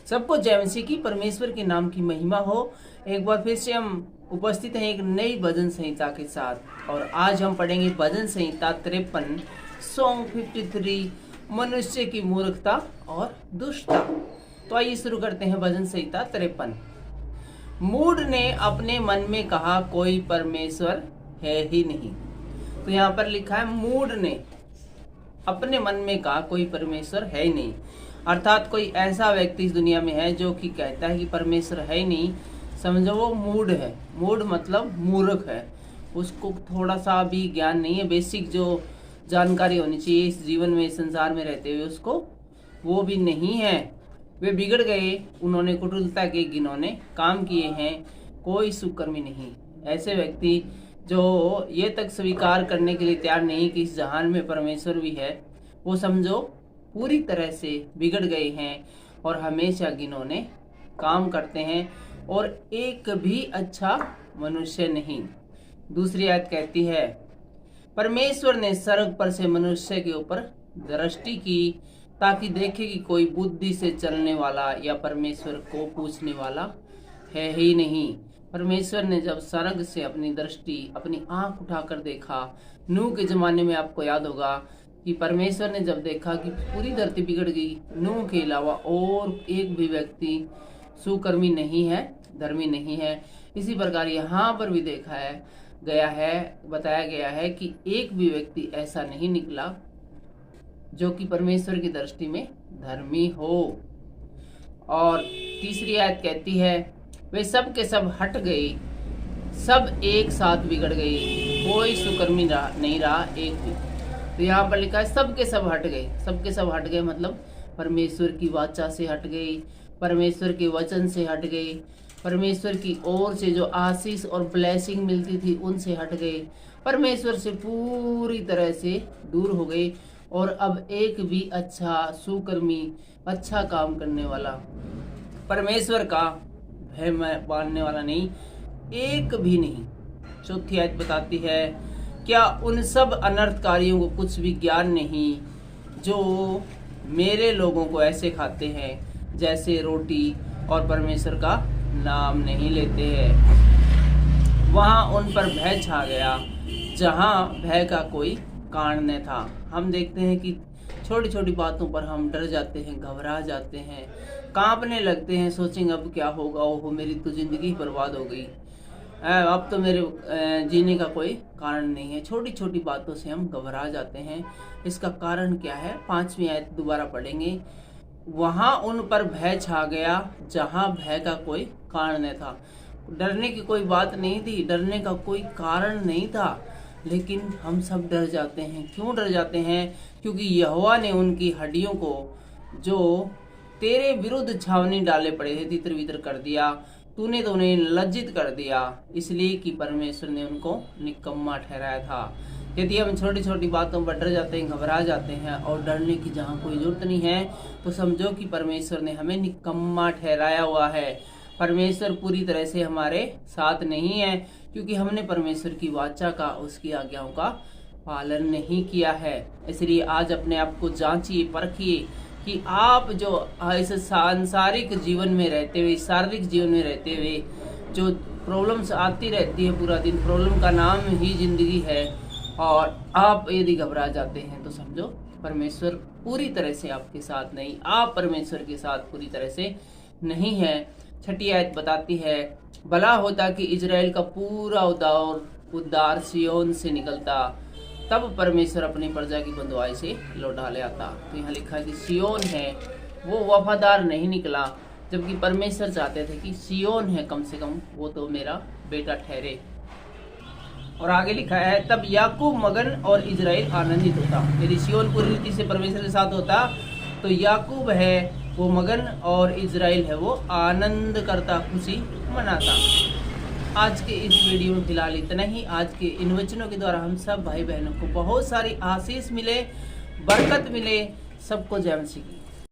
सबको जय मसीह की, परमेश्वर के नाम की महिमा हो। एक बार फिर से हम उपस्थित हैं एक नई भजन संहिता के साथ, और आज हम पढ़ेंगे भजन संहिता 53 सॉन्ग 53, मनुष्य की मूर्खता और दुष्टता। तो आइए शुरू करते हैं भजन संहिता 53। मूढ़ ने अपने मन में कहा, कोई परमेश्वर है ही नहीं। तो यहाँ पर लिखा है, मूढ़ ने अपने मन में कहा, कोई परमेश्वर है ही नहीं। अर्थात कोई ऐसा व्यक्ति इस दुनिया में है जो कि कहता है कि परमेश्वर है ही नहीं, समझो वो मूढ़ है। मूढ़ मतलब मूर्ख है, उसको थोड़ा सा भी ज्ञान नहीं है, बेसिक जो जानकारी होनी चाहिए इस जीवन में, इस संसार में रहते हुए, उसको वो भी नहीं है। वे बिगड़ गए, उन्होंने कुटिलता के घिनौने काम किए हैं, कोई सुकर्मी नहीं। ऐसे व्यक्ति जो ये तक स्वीकार करने के लिए तैयार नहीं कि इस जहान में परमेश्वर भी है, वो समझो पूरी तरह से बिगड़ गए हैं और हमेशा घिनौने काम करते हैं, और एक भी अच्छा मनुष्य नहीं। दूसरी आयत कहती है, परमेश्वर ने स्वर्ग पर से मनुष्य के ऊपर दृष्टि की ताकि देखे कि कोई बुद्धि से चलने वाला या परमेश्वर को पूछने वाला है ही नहीं। परमेश्वर ने जब स्वर्ग से अपनी दृष्टि, अपनी आंख उठाकर देखा, नूह के जमाने में आपको याद होगा कि परमेश्वर ने जब देखा कि पूरी धरती बिगड़ गई, नूह के अलावा और एक भी व्यक्ति सुकर्मी नहीं है, धर्मी नहीं है। इसी प्रकार यहाँ पर भी देखा है गया है, बताया गया है कि एक भी व्यक्ति ऐसा नहीं निकला जो कि परमेश्वर की दृष्टि में धर्मी हो। और तीसरी आयत कहती है, वे सब के सब हट गए, सब एक साथ बिगड़ गए, कोई सुकर्मी नहीं रहा एक भी। तो यहाँ पर लिखा है सब के सब हट गए। सब के सब हट गए मतलब परमेश्वर की वाचा से हट गए, परमेश्वर के वचन से हट गए, परमेश्वर की ओर से जो आशीष और ब्लेसिंग मिलती थी उनसे हट गए, परमेश्वर से पूरी तरह से दूर हो गए। और अब एक भी अच्छा सुकर्मी, अच्छा काम करने वाला, परमेश्वर का भय मानने वाला नहीं, एक भी नहीं। चौथी आयत बताती है, क्या उन सब अनर्थकारियों को कुछ भी ज्ञान नहीं जो मेरे लोगों को ऐसे खाते हैं जैसे रोटी और परमेश्वर का नाम नहीं लेते हैं। वहाँ उन पर भय छा गया जहाँ भय का कोई कारण न था। हम देखते हैं कि छोटी छोटी बातों पर हम डर जाते हैं, घबरा जाते हैं, कांपने लगते हैं, सोचेंगे अब क्या होगा, ओहो मेरी तो जिंदगी बर्बाद हो गई, अब तो मेरे जीने का कोई कारण नहीं है। छोटी छोटी बातों से हम घबरा जाते हैं। इसका कारण क्या है? 5वीं आयत दोबारा पढ़ेंगे। वहाँ उन पर भय छा गया जहाँ भय का कोई कारण न था। डरने की कोई बात नहीं थी, डरने का कोई कारण नहीं था, लेकिन हम सब डर जाते हैं। क्यों डर जाते हैं? क्योंकि यहोवा ने उनकी हड्डियों को जो तेरे विरुद्ध छावनी डाले पड़े थे तितर बितर कर दिया, तूने तो उन्हें लज्जित कर दिया, इसलिए कि परमेश्वर ने उनको निकम्मा ठहराया था। यदि हम छोटी छोटी बातों पर डर जाते हैं, घबरा जाते हैं और डरने की जहाँ कोई जरूरत नहीं है, तो समझो कि परमेश्वर ने हमें निकम्मा ठहराया हुआ है। परमेश्वर पूरी तरह से हमारे साथ नहीं है, क्योंकि हमने परमेश्वर की वाचा का, उसकी आज्ञाओं का पालन नहीं किया है। इसलिए आज अपने आप को जांचिए, परखिए कि आप जो इस सांसारिक जीवन में रहते हुए, शारीरिक जीवन में रहते हुए जो प्रॉब्लम्स आती रहती है पूरा दिन, प्रॉब्लम का नाम ही जिंदगी है, और आप यदि घबरा जाते हैं तो समझो परमेश्वर पूरी तरह से आपके साथ नहीं, आप परमेश्वर के साथ पूरी तरह से नहीं है। 6ठी आयत बताती है, भला होता कि इजराइल का पूरा उद्धार सियोन से निकलता, तब परमेश्वर अपनी प्रजा की बंधुआई से लौटा ले आता। तो यहाँ लिखा है कि सियोन है वो वफादार नहीं निकला, जबकि परमेश्वर चाहते थे कि सियोन है कम से कम वो तो मेरा बेटा ठहरे। और आगे लिखा है, तब याकूब मगन और इजराइल आनंदित होता। यदि सियोन पूरी रीति से परमेश्वर के साथ होता तो याकूब है वो मगन और इजराइल है वो आनंद करता, खुशी मनाता। आज के इस वीडियो में फिलहाल इतना ही। आज के इन वचनों के द्वारा हम सब भाई बहनों को बहुत सारी आशीष मिले, बरकत मिले। सबको जय मसीह की।